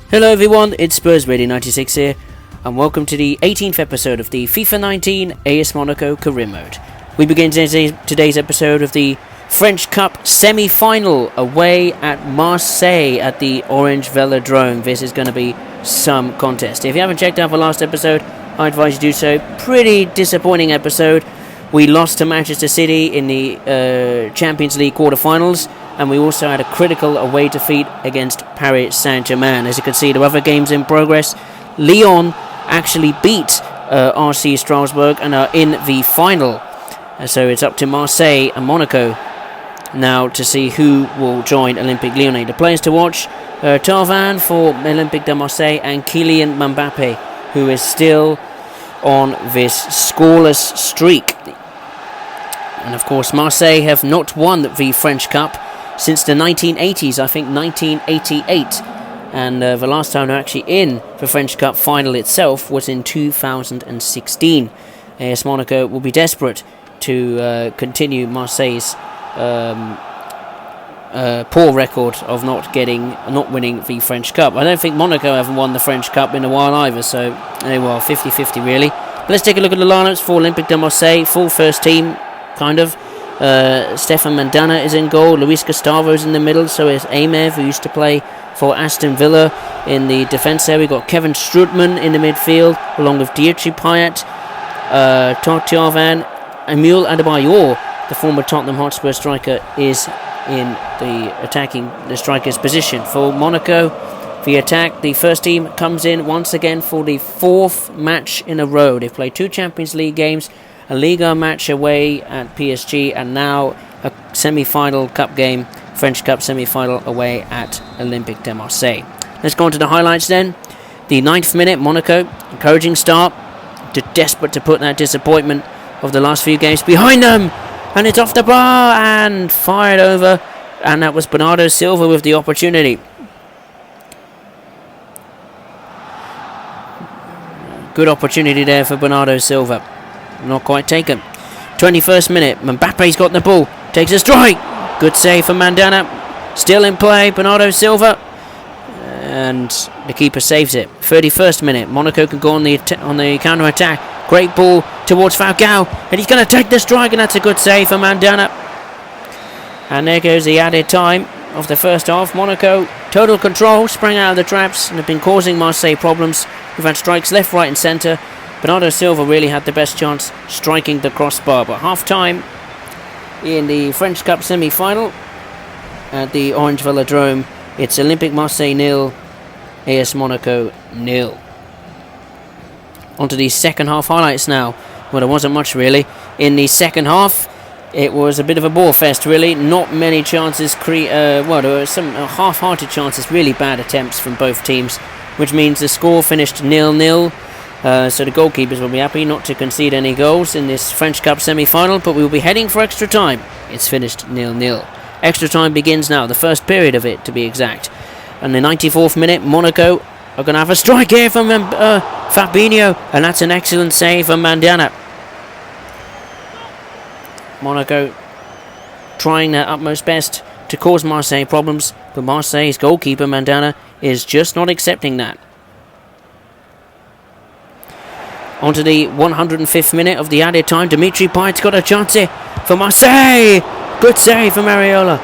Hello everyone, it's Spurs Radio 96 here, and welcome to the 18th episode of the FIFA 19 AS Monaco Career Mode. We begin today's episode of the French Cup semi-final away at Marseille at the Orange Velodrome. This is going to be some contest. If you haven't checked out the last episode, I advise you do so. Pretty disappointing episode. We lost to Manchester City in the Champions League quarterfinals, and we also had a critical away defeat against Paris Saint-Germain. As you can see, there are other games in progress. Lyon actually beat RC Strasbourg and are in the final. So it's up to Marseille and Monaco now to see who will join Olympique Lyonnais. The players to watch, Thauvin for Olympique de Marseille and Kylian Mbappe, who is still on this scoreless streak. And of course, Marseille have not won the French Cup since the 1980s, I think 1988. And the last time they're actually in the French Cup final itself was in 2016. AS Monaco will be desperate to continue Marseille's poor record of not winning the French Cup. I don't think Monaco haven't won the French Cup in a while either, so they were 50-50 really. Let's take a look at the lineups for Olympique de Marseille. Full first team, kind of. Stefan Mandanda is in goal. Luis Gustavo's in the middle. So is Amev, who used to play for Aston Villa in the defence there. We've got Kevin Strootman in the midfield, along with Dimitri Payet, Thauvin, Emile Adebayor, the former Tottenham Hotspur striker, is in the striker's position. For Monaco, the attack, the first team comes in once again for the fourth match in a row. They've played 2 Champions League games, a Liga match away at PSG, and now a semi-final cup game, French Cup semi-final away at Olympique de Marseille. Let's go on to the highlights then. The 9th minute, Monaco, encouraging start, desperate to put that disappointment of the last few games behind them, and it's off the bar and fired over, and that was Bernardo Silva with the opportunity. Good opportunity there for Bernardo Silva. Not quite taken. 21st minute, Mbappe's got the ball, takes a strike. Good save for Mandanda. Still in play, Bernardo Silva, and the keeper saves it. 31st minute, Monaco can go on the counter attack. Great ball towards Falcao, and he's going to take the strike, and that's a good save for Mandanda. And there goes the added time of the first half. Monaco, total control, sprang out of the traps and have been causing Marseille problems. We've had strikes left, right and centre. Bernardo Silva really had the best chance striking the crossbar. But half-time in the French Cup semi-final at the Orange Velodrome, it's Olympique Marseille 0, AS Monaco 0. On to the second half highlights now. Well, there wasn't much really. In the second half, it was a bit of a bore fest really. Not many chances. There were some half-hearted chances, really bad attempts from both teams, which means the score finished 0-0. So the goalkeepers will be happy not to concede any goals in this French Cup semi-final, but we will be heading for extra time. It's finished 0-0. Extra time begins now, the first period of it to be exact. And the 94th minute, Monaco are going to have a strike here from Fabinho, and that's an excellent save from Mandanda. Monaco trying their utmost best to cause Marseille problems, but Marseille's goalkeeper Mandanda is just not accepting that. On to the 105th minute of the added time. Dimitri Payet's got a chance here for Marseille. Good save from Areola.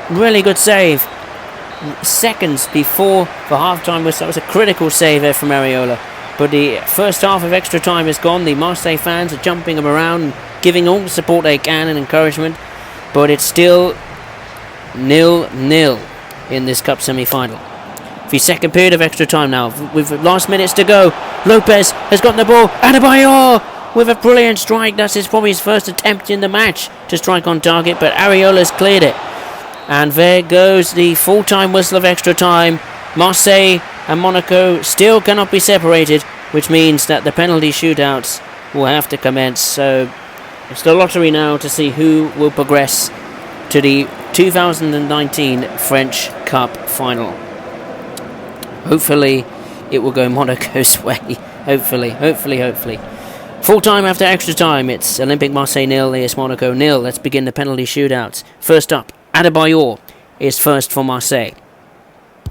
Really good save. Seconds before the half-time whistle. That was a critical save there from Areola. But the first half of extra time is gone. The Marseille fans are jumping them around and giving all the support they can and encouragement. But it's still 0-0 in this cup semi-final. The second period of extra time now, with last minutes to go. Lopez has got the ball. Adebayor with a brilliant strike. That's probably his first attempt in the match to strike on target, but Areola's cleared it. And there goes the full-time whistle of extra time. Marseille and Monaco still cannot be separated, which means that the penalty shootouts will have to commence. So it's the lottery now to see who will progress to the 2019 French Cup final. Hopefully it will go Monaco's way. Hopefully. Full time after extra time. It's Olympique Marseille 0, AS Monaco 0. Let's begin the penalty shootouts. First up, Adebayor is first for Marseille.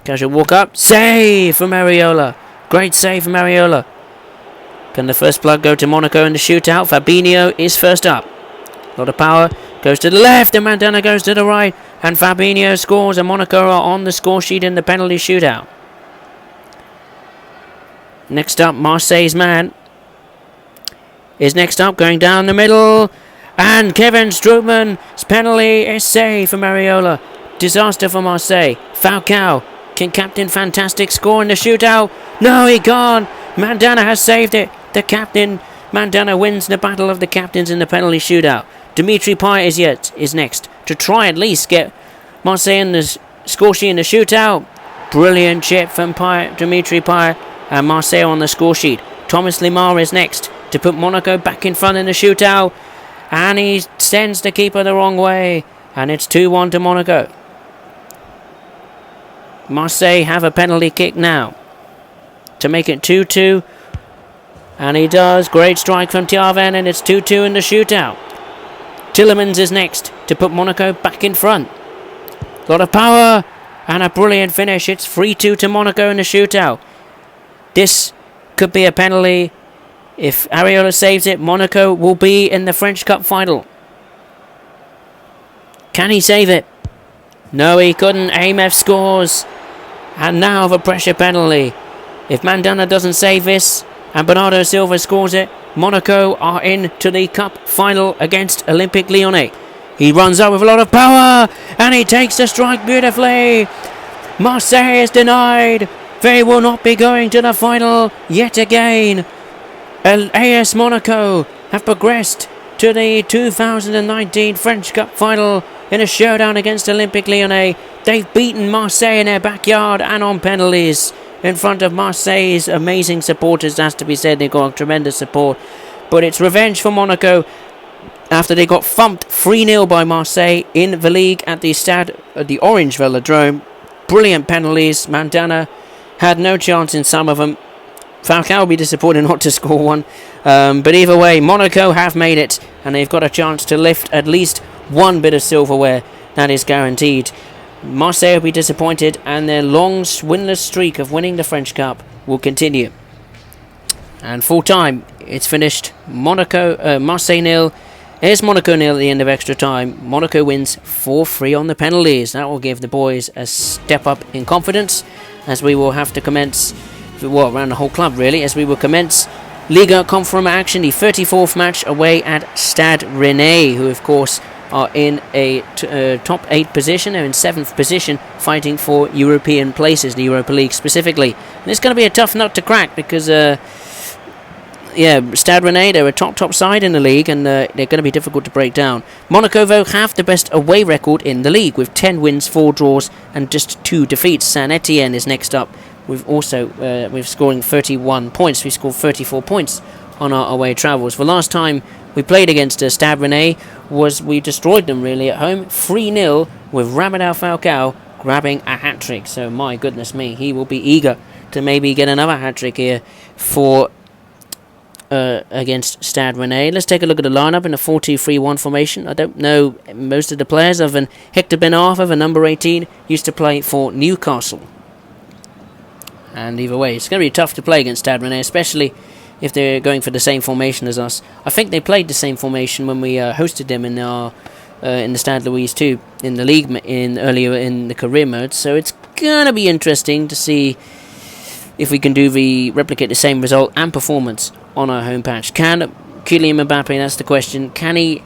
Casual walk up. Save from Areola. Great save from Areola. Can the first plug go to Monaco in the shootout? Fabinho is first up. A lot of power. Goes to the left and Mandanda goes to the right. And Fabinho scores and Monaco are on the score sheet in the penalty shootout. Next up, Marseille's man is next up, going down the middle. And Kevin Strootman's penalty is saved from Areola. Disaster for Marseille. Falcao can captain fantastic score in the shootout. No, he can't. Mandanda has saved it. The captain, Mandanda, wins the battle of the captains in the penalty shootout. Dimitri Payet is next to try at least get Marseille in the score sheet in the shootout. Brilliant chip from Dimitri Payet and Marseille on the score sheet. Thomas Lemar is next to put Monaco back in front in the shootout. And he sends the keeper the wrong way. And it's 2-1 to Monaco. Marseille have a penalty kick now to make it 2-2. And he does. Great strike from Thiaven, and it's 2-2 in the shootout. Tielemans is next to put Monaco back in front. A lot of power and a brilliant finish. It's 3-2 to Monaco in the shootout. This could be a penalty. If Areola saves it, Monaco will be in the French Cup final. Can he save it? No, he couldn't. AMF scores. And now the pressure penalty. If Mandanda doesn't save this and Bernardo Silva scores it, Monaco are in to the cup final against Olympique Lyonnais. He runs up with a lot of power and he takes the strike beautifully. Marseille is denied. They will not be going to the final yet again. AS Monaco have progressed to the 2019 French Cup final in a showdown against Olympique Lyonnais. They've beaten Marseille in their backyard and on penalties in front of Marseille's amazing supporters. Has to be said, they got tremendous support. But it's revenge for Monaco after they got thumped 3-0 by Marseille in the league at the Orange Velodrome. Brilliant penalties. Mandanda had no chance in some of them. Falcao will be disappointed not to score one. But either way, Monaco have made it. And they've got a chance to lift at least one bit of silverware. That is guaranteed. Marseille will be disappointed. And their long winless streak of winning the French Cup will continue. And full time, it's finished. Marseille 0. AS Monaco 0 at the end of extra time. Monaco wins 4-3 on the penalties. That will give the boys a step up in confidence. As we will have to commence, well, around the whole club really, as we will commence Liga Confirm action, the 34th match away at Stade Rennais, who of course are in a top 8 position. They're in 7th position, fighting for European places, the Europa League specifically. And it's going to be a tough nut to crack because, Stade Rennais, they're a top side in the league, and they're going to be difficult to break down. Monaco, though, have the best away record in the league, with 10 wins, 4 draws, and just 2 defeats. Saint-Etienne is next up. We've scoring 31 points. We scored 34 points on our away travels. The last time we played against Stade Rennais we destroyed them really at home, 3-0, with Radamel Falcao grabbing a hat-trick. So my goodness me, he will be eager to maybe get another hat-trick here for against Stade Rennais. Let's take a look at the lineup in the 4-2-3-1 formation. I don't know most of the players, other than Hector Ben Arfa, the number 18, used to play for Newcastle. And either way, it's going to be tough to play against Stade Rennais, especially if they're going for the same formation as us. I think they played the same formation when we hosted them in the Stade Louis too, in the league earlier in the career mode. So it's going to be interesting to see if we can replicate the same result and performance on our home patch. Can Kylian Mbappe, that's the question, can he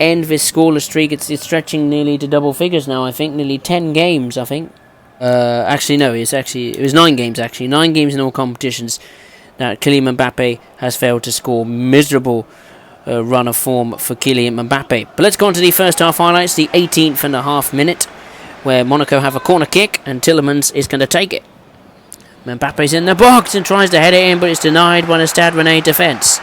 end this scoreless streak? It's stretching nearly to double figures now, I think, nearly 10 games, I think. Actually, no, it was 9 games, actually. 9 games in all competitions that Kylian Mbappe has failed to score. Miserable run of form for Kylian Mbappe. But let's go on to the first half highlights, the 18th and a half minute, where Monaco have a corner kick and Tielemans is going to take it. Mbappe's in the box and tries to head it in, but it's denied by the Stade Rennais defence.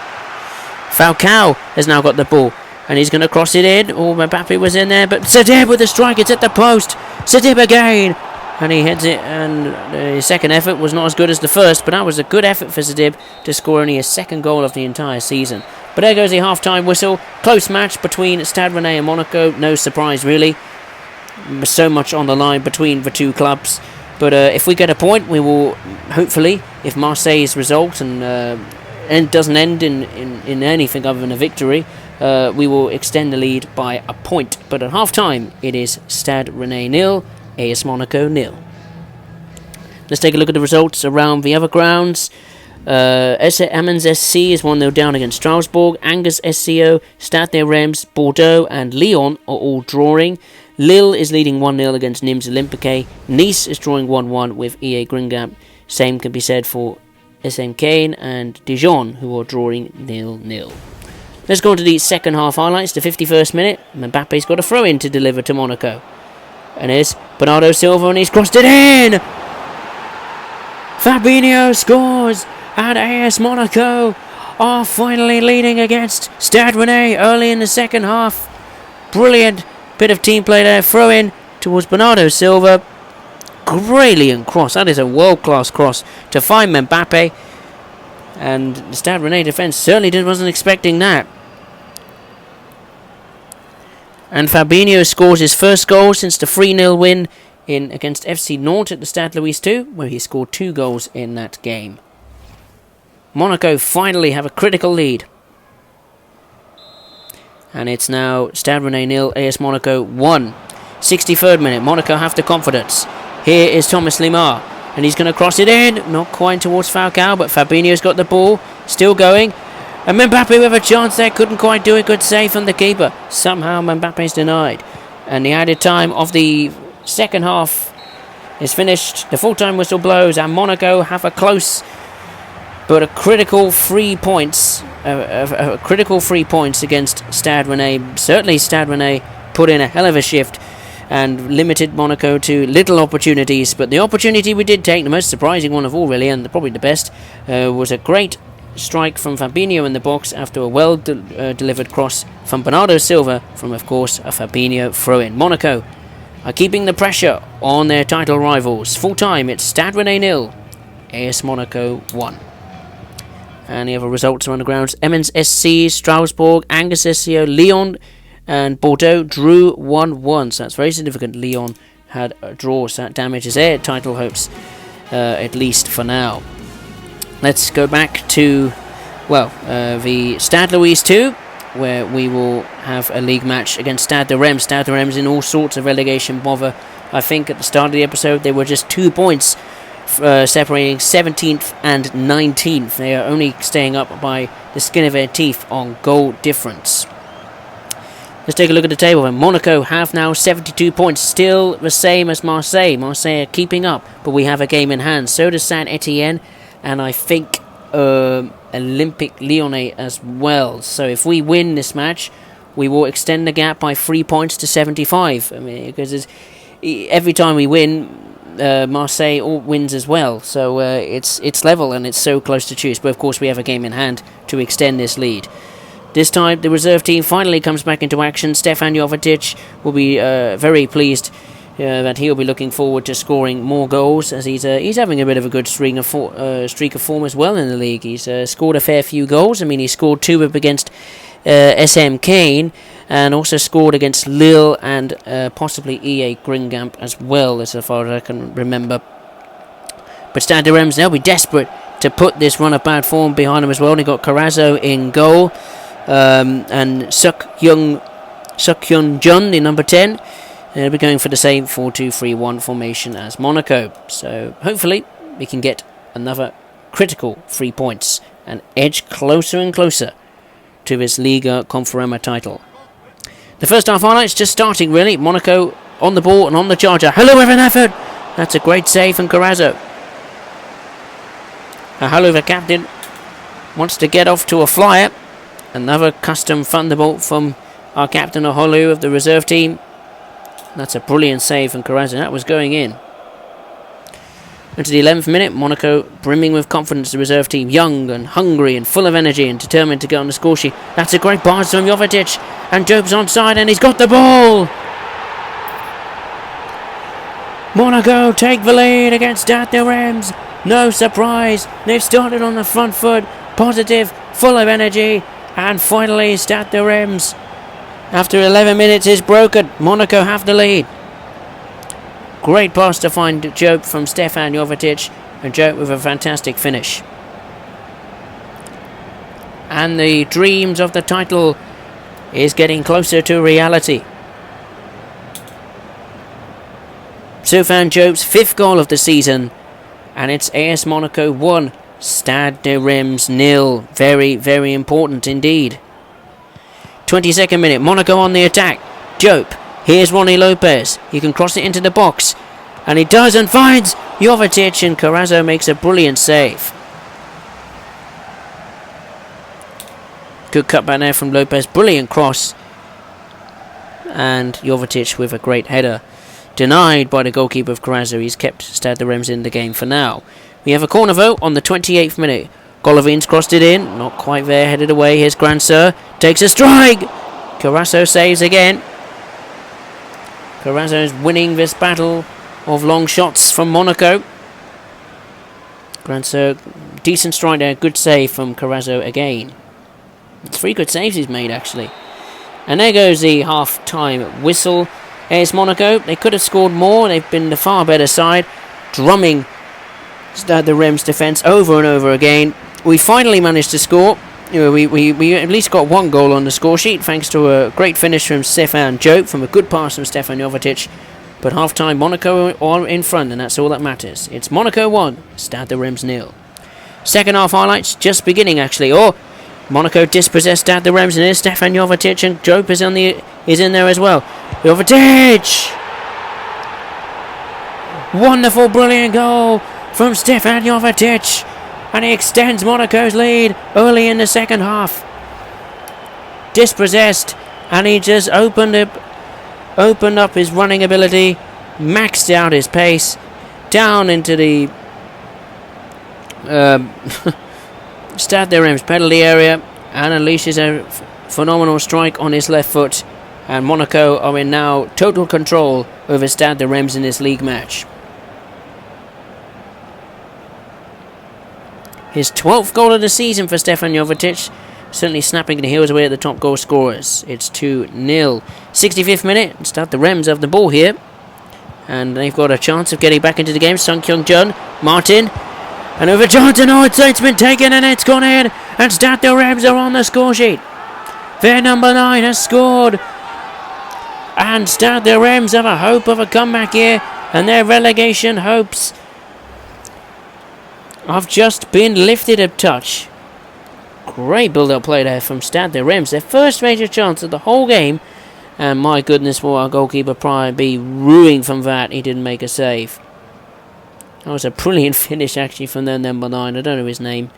Falcao has now got the ball, and he's going to cross it in. Oh, Mbappe was in there, but Sadib with the strike, it's at the post. Sadib again, and he heads it, and the second effort was not as good as the first, but that was a good effort for Sadib to score only his second goal of the entire season. But there goes the half-time whistle. Close match between Stade Rennais and Monaco. No surprise, really. So much on the line between the two clubs. But if we get a point, we will hopefully, if Marseille's result and doesn't end in anything other than a victory, we will extend the lead by a point. But at half-time, it is Stade Rennais 0, AS Monaco 0. Let's take a look at the results around the other grounds. Amiens SC is 1-0 down against Strasbourg. Angers SCO, Stade de Reims, Bordeaux and Lyon are all drawing. Lille is leading 1-0 against Nîmes Olympique. Nice is drawing 1-1 with EA Gringamp. Same can be said for SM Caen and Dijon, who are drawing 0-0. Let's go on to the second half highlights. The 51st minute, Mbappe's got a throw-in to deliver to Monaco. And it's Bernardo Silva, and he's crossed it in! Fabinho scores, and AS Monaco are finally leading against Stade Rennais early in the second half. Brilliant bit of team play there. Throw in towards Bernardo Silva. Brilliant cross. That is a world-class cross to find Mbappe. And the Stade Rennais defence certainly wasn't expecting that. And Fabinho scores his first goal since the 3-0 win against FC Nantes at the Stade Louis II, where he scored 2 goals in that game. Monaco finally have a critical lead. And it's now Stade Rennais 0, AS Monaco 1. 63rd minute, Monaco have the confidence. Here is Thomas Lemar, and he's going to cross it in. Not quite towards Falcao, but Fabinho's got the ball. Still going. And Mbappe with a chance there, couldn't quite do it. Good save from the keeper. Somehow Mbappe's denied. And the added time of the second half is finished. The full-time whistle blows, and Monaco have a close but a critical 3 points. Critical 3 points against Stade Rennais. Certainly Stade Rennais put in a hell of a shift and limited Monaco to little opportunities. But the opportunity we did take, the most surprising one of all really, and probably the best, was a great strike from Fabinho in the box after a well delivered cross from Bernardo Silva from, of course, a Fabinho throw-in. Monaco are keeping the pressure on their title rivals. Full time, it's Stade Rennais 0, AS Monaco 1. And the other results around the grounds: Amiens SC, Strasbourg, Angers SCO, Lyon and Bordeaux drew 1-1. So that's very significant. Lyon had a draw, so that damages their title hopes, at least for now. Let's go back to, the Stade Louis II, where we will have a league match against Stade de Reims. Stade de Reims in all sorts of relegation bother. I think at the start of the episode they were just 2 points separating 17th and 19th. They are only staying up by the skin of their teeth on goal difference. Let's take a look at the table. And Monaco have now 72 points, still the same as Marseille. Marseille are keeping up, but we have a game in hand. So does Saint-Etienne, and I think Olympique Lyonnais as well. So if we win this match, we will extend the gap by 3 points to 75. I mean, because every time we win, Marseille wins as well. So it's level, and it's so close to choose. But of course, we have a game in hand to extend this lead. This time, the reserve team finally comes back into action. Stefan Jovetic will be very pleased that he'll be looking forward to scoring more goals, as he's having a bit of a good streak of form as well in the league. He's scored a fair few goals. I mean, he scored 2 up against SM Caen, and also scored against Lille and possibly EA Gringamp as well, as far as I can remember. But Stade de Reims, they'll be desperate to put this run of bad form behind them as well. They got Carrazzo in goal, and Suk Hyun Jun, the number 10. They'll be going for the same 4-2-3-1 formation as Monaco. So hopefully we can get another critical 3 points and edge closer and closer to this Liga Conferema title. The first half highlights just starting really. Monaco on the ball and on the charger. Hello with an effort. That's a great save from Carrazzo. Hello, the captain wants to get off to a flyer. Another custom thunderbolt from our captain Oholu of the reserve team. That's a brilliant save from Carrazzo. That was going in. Into the 11th minute, Monaco brimming with confidence. The reserve team young and hungry and full of energy and determined to get on the score sheet. That's a great pass from Jovetic, and Job's onside, and he's got the ball. Monaco take the lead against Stade de Reims. No surprise, they've started on the front foot, positive, full of energy, and finally Stade de Reims, after 11 minutes, is broken. Monaco have the lead. Great pass to find Jope from Stefan Jovetic, and Jope with a fantastic finish. And the dreams of the title is getting closer to reality. Stefan Jope's 5th goal of the season, and it's AS Monaco 1, Stade de Reims 0. Very, very important indeed. 22nd minute, Monaco on the attack. Jope, here's Ronnie Lopez. He can cross it into the box, and he does, and finds Jovetic, and Carrazzo makes a brilliant save. Good cut back there from Lopez, brilliant cross, and Jovetic with a great header. Denied by the goalkeeper of Carrazzo. He's kept Stade de Reims in the game for now. We have a corner vote on the 28th minute. Golovin's crossed it in, not quite there, headed away. Here's Grand Sir, takes a strike. Carrazzo saves again. Carrazzo is winning this battle of long shots from Monaco. Grand Sir, decent strike there, good save from Carrazzo again. It's 3 good saves he's made actually. And there goes the half-time whistle. AS Monaco, they could have scored more. They've been the far better side, drumming Stade de Reims defence over and over again. We finally managed to score. We at least got 1 goal on the score sheet, thanks to a great finish from Stefan Jope, from a good pass from Stefan Jovetic. But half-time, Monaco are in front, and that's all that matters. It's Monaco 1, Stade de Reims 0. Second half highlights just beginning actually. Monaco dispossessed Stade de Reims, and here's Stefan Jovetic, and Jope is in there as well. Jovetic! Wonderful, brilliant goal from Stefan Jovetic, and he extends Monaco's lead early in the second half. Dispossessed, and he just opened up his running ability, maxed out his pace, down into the Stade de Reims penalty area, and unleashes a phenomenal strike on his left foot. And Monaco are in now total control over Stade de Reims in this league match. His 12th goal of the season for Stefan Jovetic, certainly snapping the heels away at the top goal scorers. It's 2-0. 65th minute, Stade de Reims have the ball here, and they've got a chance of getting back into the game. Sung Kyung Jun, Martin, and over Johnson. It's been taken and it's gone in, and Stade de Reims are on the score sheet. Their number 9 has scored, and Stade de Reims have a hope of a comeback here, and their relegation hopes have just been lifted a touch. Great build-up play there from Stade de Reims. Their first major chance of the whole game, and my goodness, will our goalkeeper Pryor be ruining from that. He didn't make a save. That was a brilliant finish actually from their number 9. I don't know his name.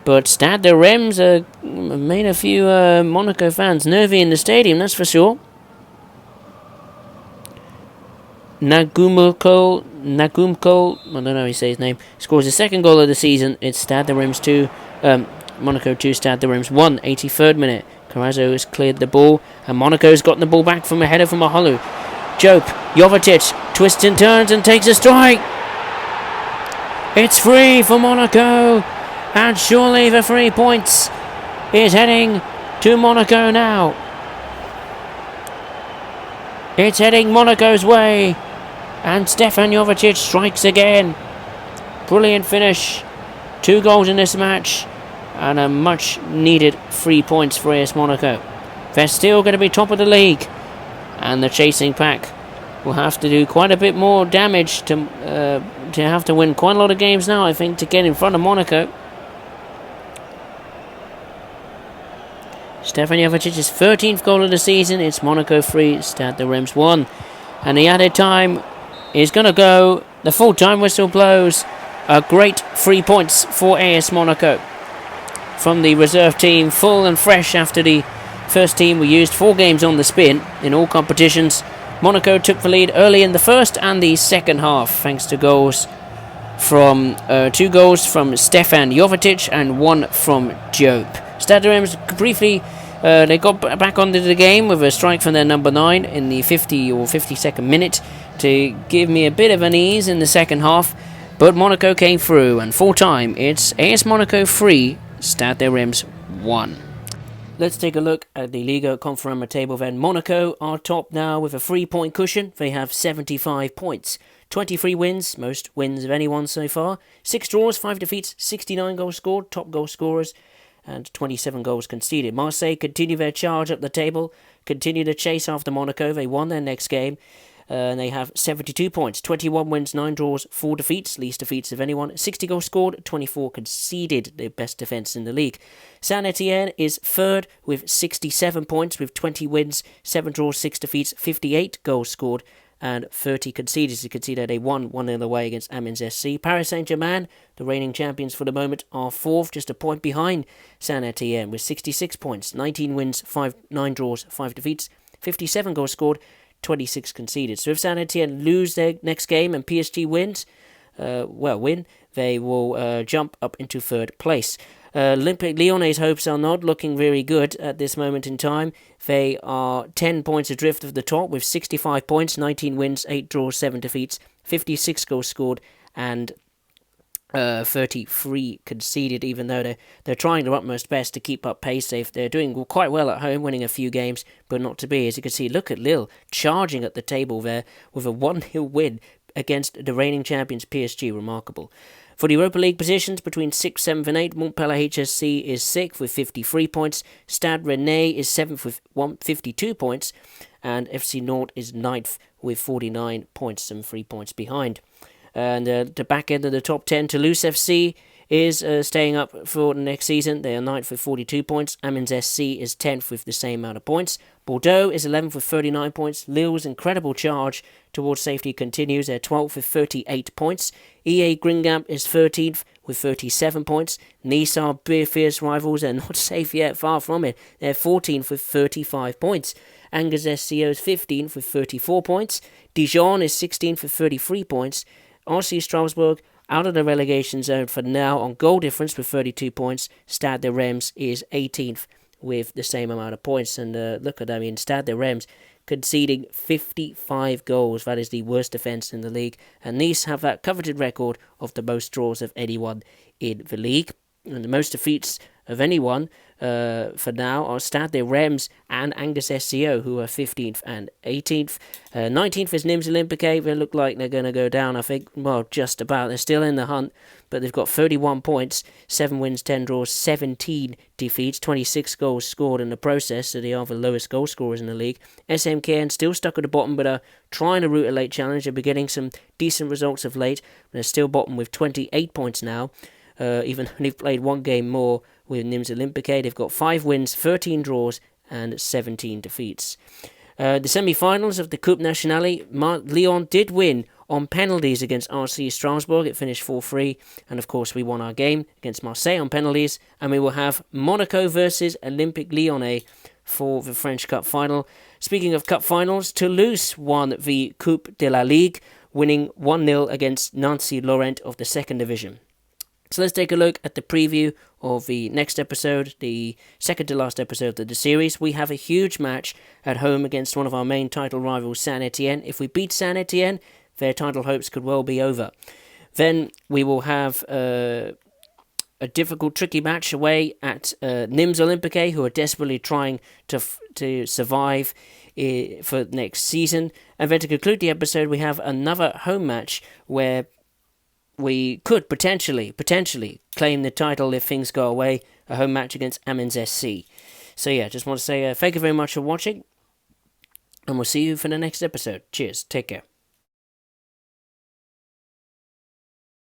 But Stade de Reims made a few Monaco fans nervy in the stadium, that's for sure. Nagumko, I don't know how you say his name, scores his 2nd goal of the season. It's Stade de Reims 2, Monaco 2, Stade de Reims 1, 83rd minute. Carrazzo has cleared the ball, and Monaco's gotten the ball back from a header from Maholu. Jope, Jovetic, twists and turns and takes a strike. It's free for Monaco, and surely the 3 points is heading to Monaco now. It's heading Monaco's way, and Stefan Jovetic strikes again. Brilliant finish. 2 goals in this match, and a much needed 3 points for AS Monaco. They're still going to be top of the league, and the chasing pack will have to do quite a bit more damage to have to win quite a lot of games now, I think, to get in front of Monaco. Stefan Jovicic's 13th goal of the season. It's Monaco 3, Stade de Reims 1. And the added time is going to go. The full-time whistle blows. A great 3 points for AS Monaco. From the reserve team, full and fresh after the first team were used. 4 games on the spin in all competitions. Monaco took the lead early in the first and the second half, thanks to goals from 2 goals from Stefan Jovetic and 1 from Jope. Stade de Reims briefly, they got back onto the game with a strike from their number 9 in the 50 or 52nd minute to give me a bit of an ease in the second half, but Monaco came through, and full time it's AS Monaco 3, Stade de Reims 1. Let's take a look at the Liga Conference table then. Monaco are top now with a 3-point cushion. They have 75 points. 23 wins, most wins of anyone so far. 6 draws, 5 defeats, 69 goals scored, top goal scorers, and 27 goals conceded. Marseille continue their charge up the table, continue to chase after Monaco. They won their next game. And they have 72 points, 21 wins, 9 draws, 4 defeats, least defeats of anyone, 60 goals scored, 24 conceded, the best defence in the league. Saint Etienne is third with 67 points, with 20 wins, 7 draws, 6 defeats, 58 goals scored, and 30 conceded. You can see that they won 1-0 away against Amiens SC. Paris Saint-Germain, the reigning champions for the moment, are fourth, just a point behind Saint Etienne, with 66 points, 19 wins, 9 draws, 5 defeats, 57 goals scored, 26 conceded. So if Saint Etienne lose their next game and PSG wins, they will jump up into third place. Olympique Lyonnais' hopes are not looking very good at this moment in time. They are 10 points adrift of the top with 65 points, 19 wins, 8 draws, 7 defeats, 56 goals scored, and 33 conceded, even though they're trying their utmost best to keep up pace. They're doing quite well at home, winning a few games, but not to be. As you can see, look at Lille charging at the table there with a 1-0 win against the reigning champions PSG. Remarkable. For the Europa League positions between 6th, 7th and 8th, Montpellier HSC is 6th with 53 points, Stade Rennais is 7th with 52 points, and FC Nantes is 9th with 49 points and 3 points behind. And the back end of the top 10, Toulouse FC is staying up for the next season. They are 9th with 42 points. Amiens SC is 10th with the same amount of points. Bordeaux is 11th with 39 points. Lille's incredible charge towards safety continues. They're 12th with 38 points. EA Guingamp is 13th with 37 points. Nice are fierce rivals. They're not safe yet, far from it. They're 14th with 35 points. Angers SCO is 15th with 34 points. Dijon is 16th with 33 points. RC Strasbourg out of the relegation zone for now on goal difference with 32 points. Stade de Reims is 18th with the same amount of points. And look at that, I mean, Stade de Reims conceding 55 goals. That is the worst defence in the league. And Nice have that coveted record of the most draws of anyone in the league. And the most defeats of anyone for now are Stade de Reims and Angers SCO, who are 15th and 18th. 19th is Nîmes Olympique. They look like they're going to go down, I think. Well, just about. They're still in the hunt, but they've got 31 points, 7 wins, 10 draws, 17 defeats, 26 goals scored in the process, so they are the lowest goal scorers in the league. SMKN still stuck at the bottom, but are trying to route a late challenge. They're getting some decent results of late, but they're still bottom with 28 points now. Even when they've played one game more with Nîmes Olympique. They've got 5 wins, 13 draws, and 17 defeats. The semi-finals of the Coupe Nationale, Lyon did win on penalties against RC Strasbourg. It finished 4-3, and of course we won our game against Marseille on penalties, and we will have Monaco versus Olympique Lyonnais for the French Cup final. Speaking of Cup finals, Toulouse won the Coupe de la Ligue, winning 1-0 against Nancy Lorient of the second division. So let's take a look at the preview of the next episode, the second to last episode of the series. We have a huge match at home against one of our main title rivals, Saint Etienne. If we beat Saint Etienne, their title hopes could well be over. Then we will have a difficult, tricky match away at Nîmes Olympique, who are desperately trying to survive for next season. And then to conclude the episode, we have another home match where we could potentially claim the title if things go away, a home match against Amiens SC. So yeah, just want to say thank you very much for watching, and we'll see you for the next episode. Cheers, take care.